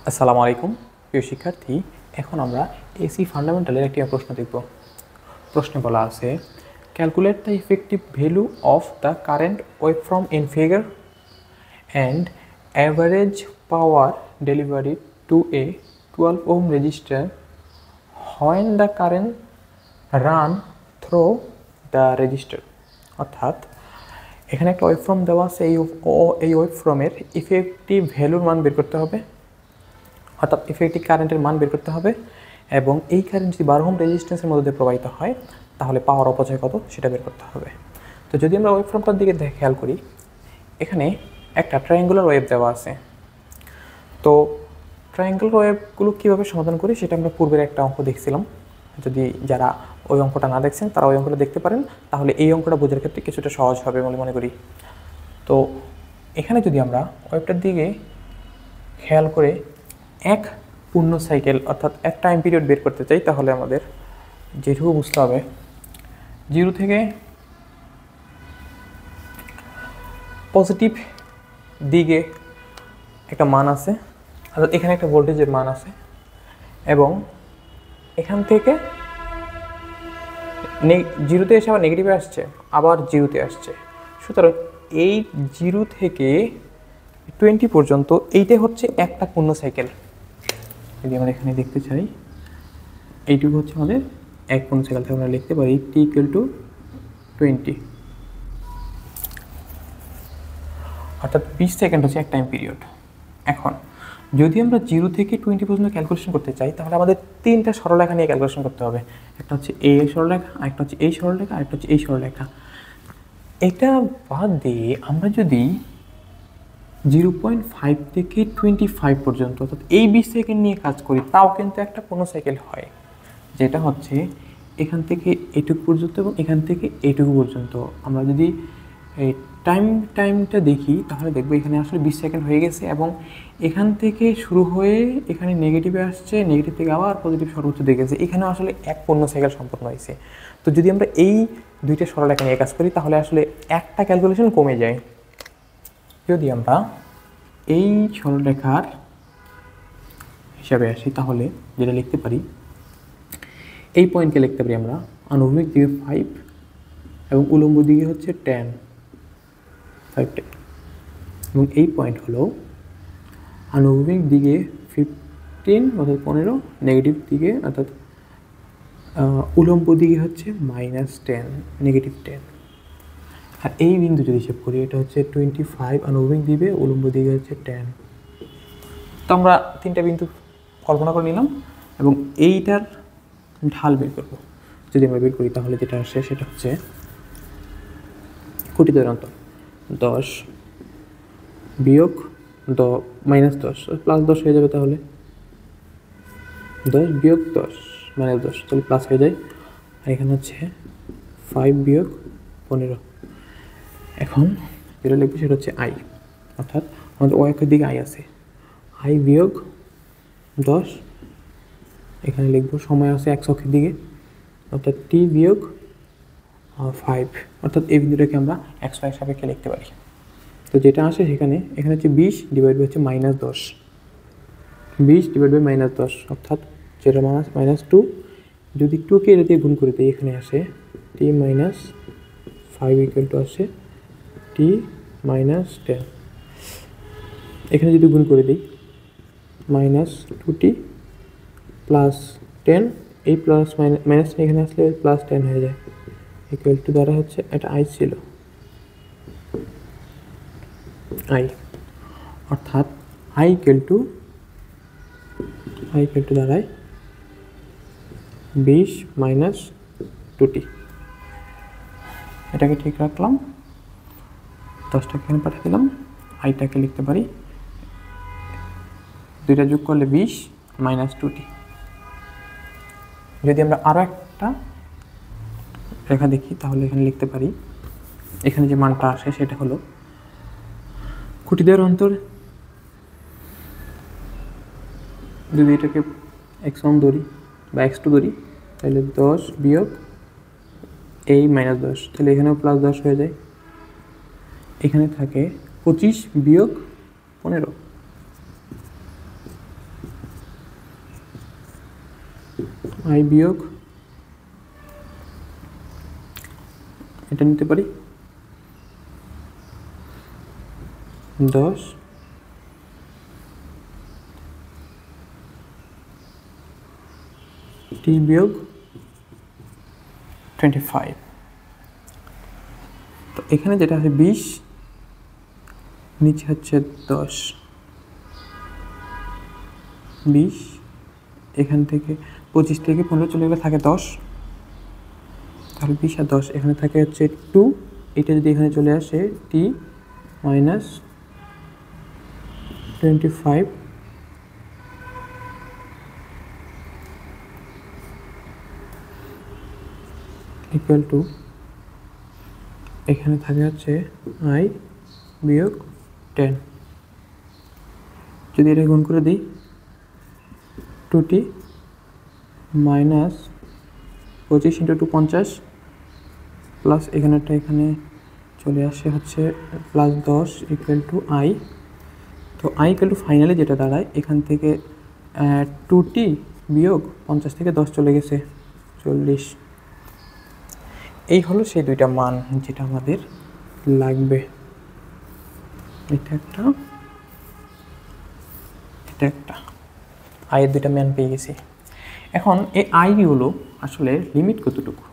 আসসালামু আলাইকুম প্রিয় শিক্ষার্থী। এখন আমরা এসি ফান্ডামেন্টালের একটি প্রশ্ন দেখব। প্রশ্নে বলা আছে, calculate the effective value of the current waveform in figure and average power delivery to a 12 ohm resistor when the current run through the resistor. অর্থাৎ এখানে একটা ওয়েভফর্ম দেওয়া আছে, এই ওয়েভফর্মের ইফেক্টিভ ভ্যালুর মান বের করতে হবে, অর্থাৎ ইফেক্টিভ কারেন্টের মান বের করতে হবে, এবং এই কারেন্ট যদি 12 ওহম রেজিস্ট্যান্সের মধ্যে প্রবাহিত হয় তাহলে পাওয়ার অপচয় কত সেটা বের করতে হবে। তো যদি আমরা ওয়েভফর্মটার দিকে খেয়াল করি, এখানে একটা ট্রায়াঙ্গুলার ওয়েভ দেওয়া আছে। তো ট্রায়াঙ্গুলার ওয়েভগুলো কীভাবে সমাধান করি সেটা আমরা পূর্বের একটা অঙ্ক দেখছিলাম। যদি যারা ওই অঙ্কটা না দেখছেন তারা ওই অঙ্কটা দেখতে পারেন, তাহলে এই অঙ্কটা বোঝার ক্ষেত্রে কিছুটা সহজ হবে বলে মনে করি। তো এখানে যদি আমরা ওয়েভটার দিকে খেয়াল করে এক পূর্ণ সাইকেল অর্থাৎ এক টাইম পিরিয়ড বের করতে চাই, তাহলে আমাদের যেটুকু বুঝতে হবে, 0 থেকে পজিটিভ দিকে একটা মান আছে, অর্থাৎ এখানে একটা ভোল্টেজের মান আছে, এবং এখান থেকে 0-তে এসে আবার নেগেটিভে আসছে, আবার 0-তে আসছে। সুতরাং এই 0 থেকে 20 পর্যন্ত এইটাই হচ্ছে একটা পূর্ণ সাইকেল। যদি আমরা এখানে দেখতে চাই, এইটুকু হচ্ছে আমাদের এক পূর্ণ সাইকেল থেকে আমরা লিখতে পারি t = 20, অর্থাৎ 20 সেকেন্ড হচ্ছে এক টাইম পিরিয়ড। এখন যদি আমরা 0 থেকে 20 পর্যন্ত ক্যালকুলেশন করতে চাই, তাহলে আমাদের তিনটা সরলরেখা নিয়ে ক্যালকুলেশন করতে হবে। একটা হচ্ছে এই সরলরেখা, আরেকটা হচ্ছে এই সরলরেখা, আরেকটা হচ্ছে এই সরলরেখা। এটা বাদ দিয়ে আমরা যদি 0.5 থেকে 25 পর্যন্ত অর্থাৎ এই 20 সেকেন্ড নিয়ে কাজ করি, তাও কিন্তু একটা পূর্ণ সাইকেল হয়, যেটা হচ্ছে এখান থেকে এইটুকু পর্যন্ত এবং এখান থেকে এইটুকু পর্যন্ত। আমরা যদি এই টাইমটা দেখি তাহলে দেখবো এখানে আসলে 20 সেকেন্ড হয়ে গেছে, এবং এখান থেকে শুরু হয়ে এখানে নেগেটিভে আসছে, নেগেটিভ থেকে আবার পজিটিভ সর্বোচ্চ দেখেছে, এখানে আসলে এক পূর্ণ সাইকেল সম্পূর্ণ হয়েছে। তো যদি আমরা এই দুইটা সরলরেখা নিয়ে কাজ করি তাহলে আসলে একটা ক্যালকুলেশন কমে যায়। যদি আমরা এই সরলরেখার হিসাবে আসি তাহলে যেটা লিখতে পারি, এই পয়েন্টকে লিখতে পারি আমরা আনুভূমিক দিকে 5 এবং উলম্ব দিকে হচ্ছে 10, 5, 10, এবং এই পয়েন্ট হলো আনুভূমিক দিকে 15 অর্থাৎ 15, নেগেটিভ দিকে অর্থাৎ উলম্ব দিকে হচ্ছে -10, -10। আর এই বিন্দু যদি হিসেব করি, এটা হচ্ছে 25 আনুভূমিক দিকে, উলম্ব দিকে হচ্ছে 10। তো আমরা তিনটা বিন্দু কল্পনা করে নিলাম এবং এইটার ঢাল বের করবো। যদি আমরা বের করি তাহলে যেটা আসে সেটা হচ্ছে খুঁটিদ্বয়ের অন্তর 10 বিয়োগ -10 +10 হয়ে যাবে, তাহলে 10 বিয়োগ 10 -10, তাহলে প্লাস হয়ে যায়। আর এখানে হচ্ছে 5 বিয়োগ 15। এখন যেটা লিখবো সেটা হচ্ছে আই, অর্থাৎ আমাদের ওই অক্ষের দিকে আই আছে, আই বিয়োগ 10, এখানে লিখবো সময় আছে x অক্ষের দিকে, অর্থাৎ t বিয়োগ 5, অর্থাৎ এই বিন্দুটাকে আমরা xy সাপেক্ষে লিখতে পারি। তো যেটা আসে সেখানে এখানে হচ্ছে 20 ডিভাইড বাই হচ্ছে -10, 20 ডিভাইড বাই -10, অর্থাৎ যেটা -2, যদি 2কে এটা দিয়ে গুণ করে দিই এখানে আসে t - 5 = আসে t - 10। এখানে যদি গুণ করে দিই -2t +10, এই প্লাস মাইনাস এখানে আসলে +10 হয়ে যায়, ইকুয়াল টু দ্বারা হচ্ছে এটা আই ছিল, আই, অর্থাৎ আই ইকুয়াল টু দাঁড়ায় 20 - 2t। এটাকে ঠিক রাখলাম, 10টাকে এখানে পাঠিয়ে দিলাম, আইটাকে লিখতে পারি, দুইটা যোগ করলে 20 - 2t। যদি আমরা আরও একটা রেখা দেখি তাহলে এখানে লিখতে পারি, এখানে যে মানটা আসে সেটা হলো খুঁটিদ্বয়ের অন্তর, যদি এটাকে x1 ধরি বা x2 ধরি তাহলে 10 বিয়োগ এই -10, তাহলে এখানেও +10 হয়ে যায়, এখানে থাকে 25 বিয়োগ 15, আই বিয়োগ এটা নিতে পারি 10 টি বিয়োগ 25। তো এখানে যেটা আছে 20, নিচে হচ্ছে 10, 20 এখান থেকে 25 থেকে 15 চলে গেলে থাকে 10, তাহলে 20 আর 10 এখানে থাকে হচ্ছে 2, এটা যদি এখানে চলে আসে টি মাইনাস 25 ইকুয়াল টু এখানে থাকে হচ্ছে আই বিয়োগ 10। যদি এটা গুণ করে দিই 2t মাইনাস 25 ইন্টু 2 50 প্লাস এখানেটা এখানে চলে আসে হচ্ছে প্লাস 10 ইকুয়াল টু আই। তো আই ইকুয়াল টু ফাইনালি যেটা দাঁড়ায় এখান থেকে 2t বিয়োগ 50 থেকে 10 চলে গেছে 40। এই হলো সেই দুইটা মান যেটা আমাদের লাগবে। এটা একটা আয়ের দুইটা মান পেয়ে গেছি। এখন এই আইগুলো আসলে লিমিট কতটুকু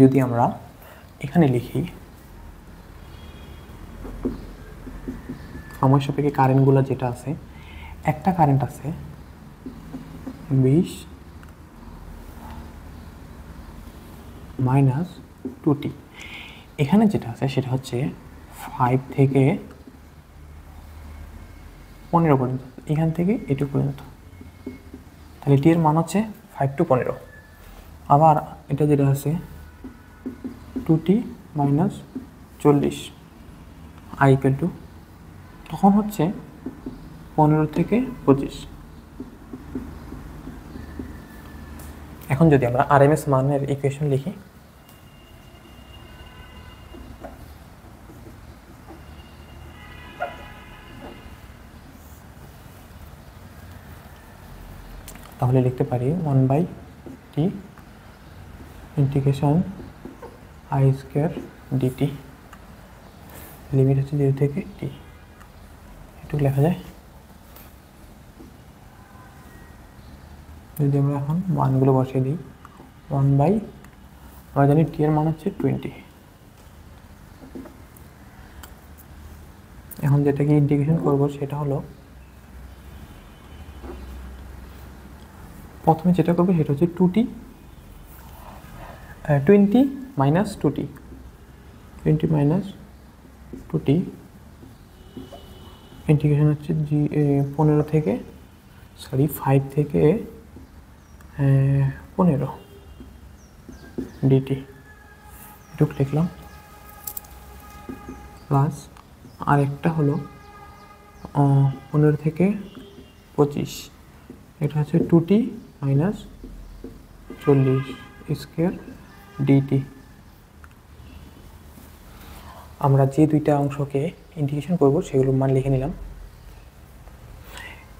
যদি আমরা এখানে লিখি, সময় সাপেক্ষে কারেন্টগুলো যেটা আছে, একটা কারেন্ট আছে 20 মাইনাস 2t, এখানে যেটা আছে সেটা হচ্ছে 5 থেকে 15 পর্যন্ত, এখান থেকে এটু পর্যন্ত, তাহলে টি এর মান হচ্ছে 5 to 15। আবার এটা যেটা আছে 2t minus 40 I equal to, তখন হচ্ছে 15 থেকে 25। এখন যদি আমরা আরএমএস মানের ইকুয়েশন লিখি, তাহলে লিখতে পারি 1/t integration I square dt, limit হচ্ছে 0 থেকে t, এটুকু লেখা যায়। যদি আমরা এখন মানগুলো বসিয়ে দিই 1/, আমরা জানি t এর মান হচ্ছে 20, এখন যেটাকে ইন্টিগ্রেশন করব সেটা হলো, প্রথমে যেটা করবো সেটা হচ্ছে 2t 20 minus 2t, 20 minus 2t integration হচ্ছে 5 থেকে 15 ডিটি, এটুকু লিখলাম। প্লাস আরেকটা হলো 15 থেকে 25, এটা হচ্ছে 2t মাইনাস 40 স্কয়ার ডিটি। আমরা যে দুইটা অংশকে ইন্টিগ্রেশন করব সেগুলোর মান লিখে নিলাম।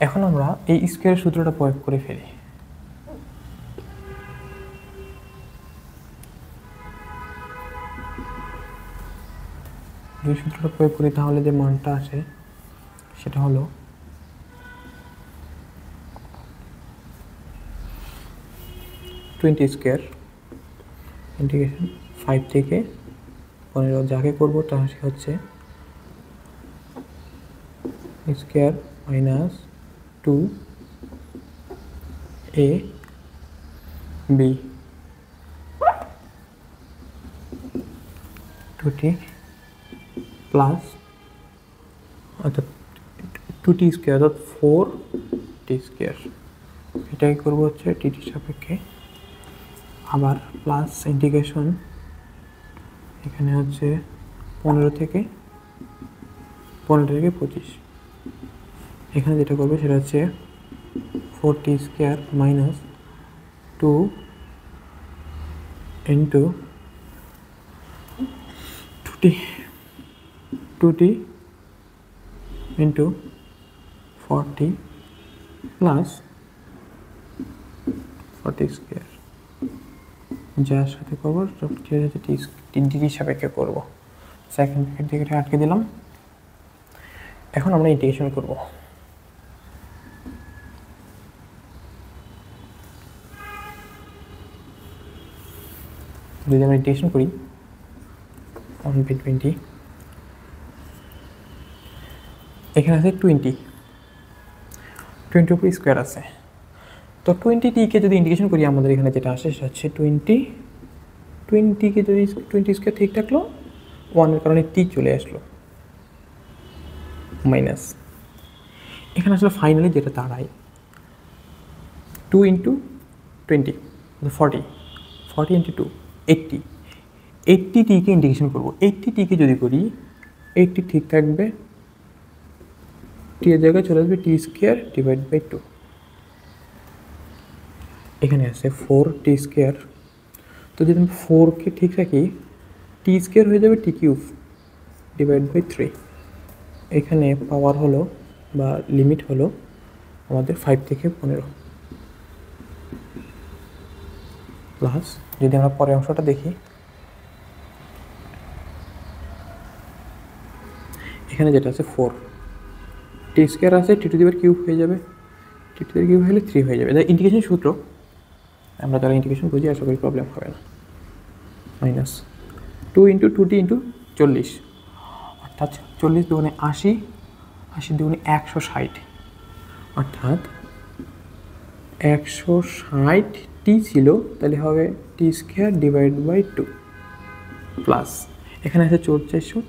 এখন আমরা এই স্কয়ার সূত্রটা প্রয়োগ করে ফেলি। যদি সূত্রটা প্রয়োগ করি তাহলে যে মানটা আসে সেটা হলো 20 স্কয়ার ইন্টিগ্রেশন 5 থেকে 15, যাকে করবো তাহলে হচ্ছে square minus 2ab 2t plus অর্থাৎ 2t স্কয়ার অর্থাৎ 4t স্কয়ার, এটাই করবো হচ্ছে টিটির সাপেক্ষে। আবার প্লাস ইন্টিগ্রেশন এখানে হচ্ছে 15 থেকে 25, এখানে যেটা করবে সেটা হচ্ছে 4t square minus 2 into 2t into 40 plus 40 square, যার সাথে করবো ডিগ্রির সাপেক্ষে করবো। সেকেন্ড ব্র্যাকেট থেকে এটা আটকে দিলাম। এখন আমরা ইন্টিগ্রেশন করব। যদি আমরা ইন্টিগ্রেশন করি 1/20, এখানে আছে 20 উপরে স্কোয়ার আছে, তো 20t-কে যদি ইন্টিগ্রেশন করি আমাদের এখানে যেটা আসে সেটা হচ্ছে 20কে যদি 20 স্কোয়ার ঠিক থাকলো, 1-এর কারণে t চলে আসলো, মাইনাস এখানে আসলে ফাইনালি যেটা দাঁড়ায় 2 × 20 40 × 2 80t-কে ইন্টিগ্রেশন করবো। 80t-কে যদি করি 80 ঠিক থাকবে, t এর জায়গায় চলে আসবে t² / 2। এখানে আছে 4t², তো যদি আমি 4কে ঠিক রাখি t² হয়ে যাবে t³ / 3। এখানে পাওয়ার হলো বা লিমিট হলো আমাদের 5 থেকে 15 প্লাস, যদি আমরা পরের অংশটা দেখি এখানে যেটা আছে 4t² আছে t³ হয়ে যাবে, t³ হলে 3 হয়ে যাবে। ইন্টিগ্রেশন সূত্র আমরা যারা ইন্টিগ্রেশন বুঝি আশা করি প্রবলেম হবে না। মাইনাস 2 × 2t × 40, অর্থাৎ 40 দুগুণে 80, 80 দুগুণে 160, অর্থাৎ 160t ছিল, তাহলে হবে t² / 2 প্লাস এখানে আছে 400,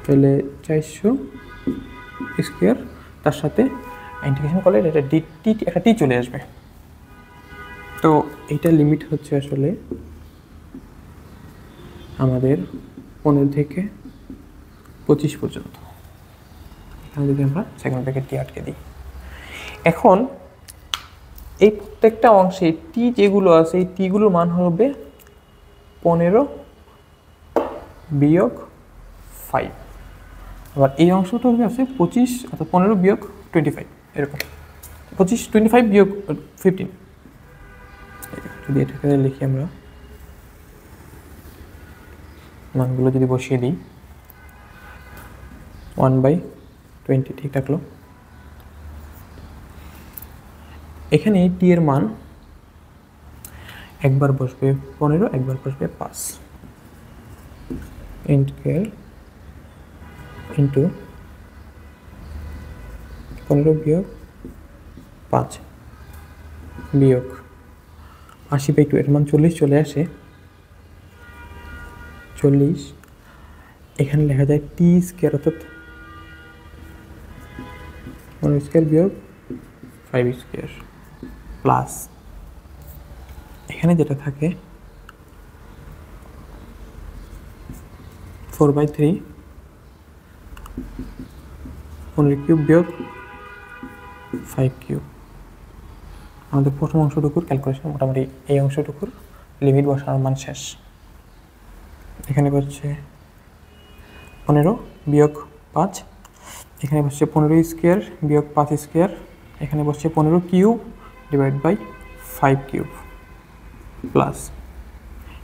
তাহলে 400 স্কোয়ার, তার সাথে ইন্টিগ্রেশন করলে এটা একটা টি চলে আসবে। তো এইটা লিমিট হচ্ছে আসলে আমাদের 15 থেকে 25 পর্যন্ত। এখানে যদি আমরা সেকেন্ড ব্র্যাকেট টি আটকে দিই, এখন এই প্রত্যেকটা অংশে টি যেগুলো আছে এই টিগুলোর মান হবে 15 - 5। আবার এই অংশটা হবে আছে 25, অর্থাৎ 15 - 25, এরকম 25 25 - 15। যদি এটাকে লিখি আমরা মানগুলো যদি বসিয়ে দিই 1/20 ঠিক থাকলো। এখানে টি এর মান একবার বসবে 15, একবার বসবে 5 ইন্টিগ্রাল ইন্টু 15 - 5 বিয়োগ 80/2, এর মান 40 চলে আসে। 40 এখানে লেখা যায় t², অর্থাৎ 15² বিয়োগ 5² প্লাস এখানে যেটা থাকে 4/3 15³ বিয়োগ 5³ আমাদের প্রথম অংশটুকুর ক্যালকুলেশন মোটামুটি এই অংশটুকুর লিমিট বসানোর মান শেষ। এখানে বসছে 15 বিয়োগ 5, এখানে বসছে 15² বিয়োগ 5², এখানে বসছে 15³ / 5³ প্লাস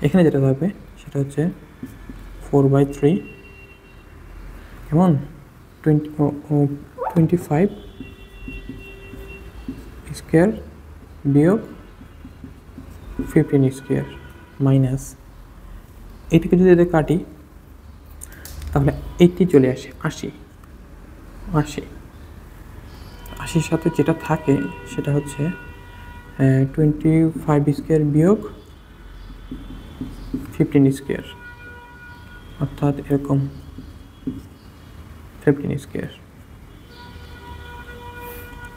এখানে যেটা হবে সেটা হচ্ছে 4/3 কেমন 25² বিয়োগ 15² মাইনাস এইটাকে যদি এদের কাটি তাহলে 80 চলে আসে, 80 সাথে যেটা থাকে সেটা হচ্ছে 25² বিয়োগ 15², অর্থাৎ এরকম 15²,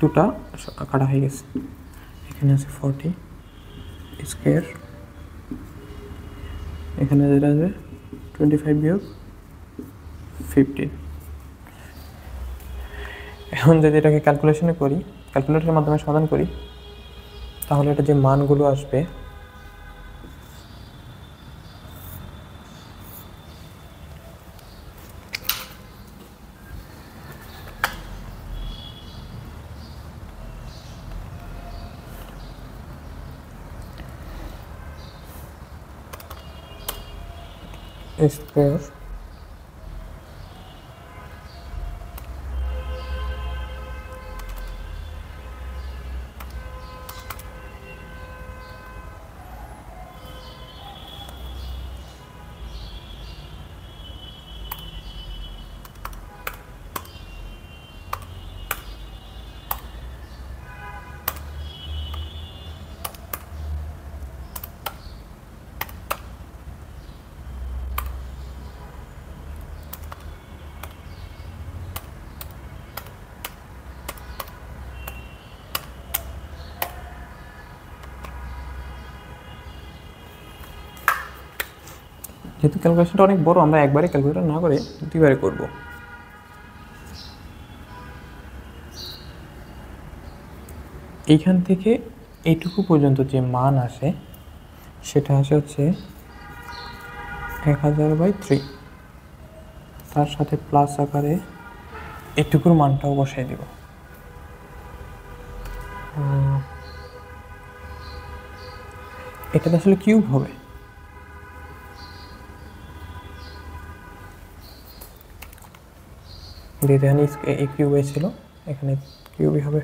দুটা কাটা হয়ে গেছে। এখানে আছে 40², এখানে যেটা আসবে 25 বিয়োগ 15। এখন যদি এটাকে ক্যালকুলেশনে করি, ক্যালকুলেটরের মাধ্যমে সমাধান করি, তাহলে এটা যে মানগুলো আসবে স্কোয়ার যেহেতু ক্যালকুলেশনটা অনেক বড়, আমরা একবারে ক্যালকুলেটর না করে দুইবারে করব। এইখান থেকে এইটুকু পর্যন্ত যে মান আসে সেটা আসে হচ্ছে 1000/3, তার সাথে প্লাস আকারে এইটুকুর মানটাও বসাই দেব। এটাতে আসলে কিউব হবে, এখানে এই কিউব ছিল, এখানে কিউবই হবে।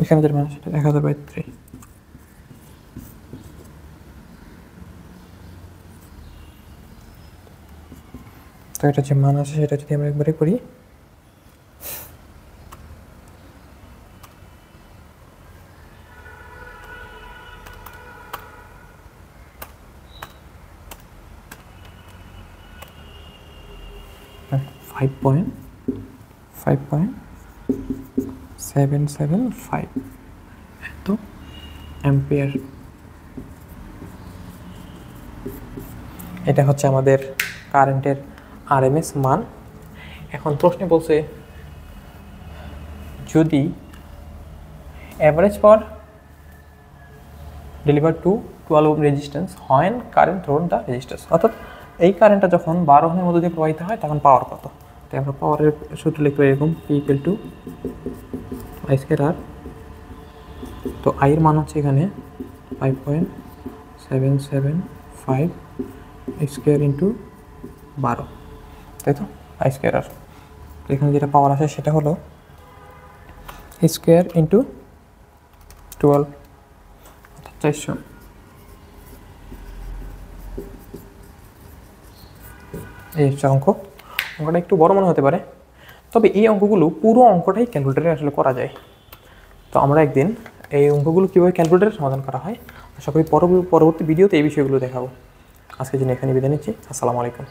এখানে যেটা মান সেটা 1000/3। তো এটা যে মান আছে সেটা যদি আমরা একবারে করি, $5.775 এত অ্যাম্পিয়ার। এটা হচ্ছে আমাদের কারেন্টের আরএমএস মান। এখন প্রশ্নে বলছে যদি average power deliver two 12 ohm resistance when current through the resistance, অর্থাৎ এই কারেন্টটা যখন 12 ওহমের মধ্যে দিয়ে প্রবাহিত হয় তখন পাওয়ার কত। তাই আমরা পাওয়ারের সূত্র লিখবো এরকম, P=I²R। তো আই এর মান হচ্ছে এখানে 5.775 স্কোয়ার ইন্টু 12, তাই তো I²R। তো এখানে যেটা পাওয়ার আসে সেটা হলো স্কোয়ার ইন্টু 12, অর্থাৎ 400। এই হচ্ছে অঙ্কটা একটু বড় মনে হতে পারে, তবে এই অঙ্কগুলো পুরো অঙ্কটাই ক্যালকুলেটরে আসলে করা যায়। তো আমরা একদিন এই অঙ্কগুলো কীভাবে ক্যালকুলেটরে সমাধান করা হয় আশা করি পরবর্তী ভিডিওতে এই বিষয়গুলো দেখাবো। আজকের জন্য এখানে বিদায় নিচ্ছি। আসসালামু আলাইকুম।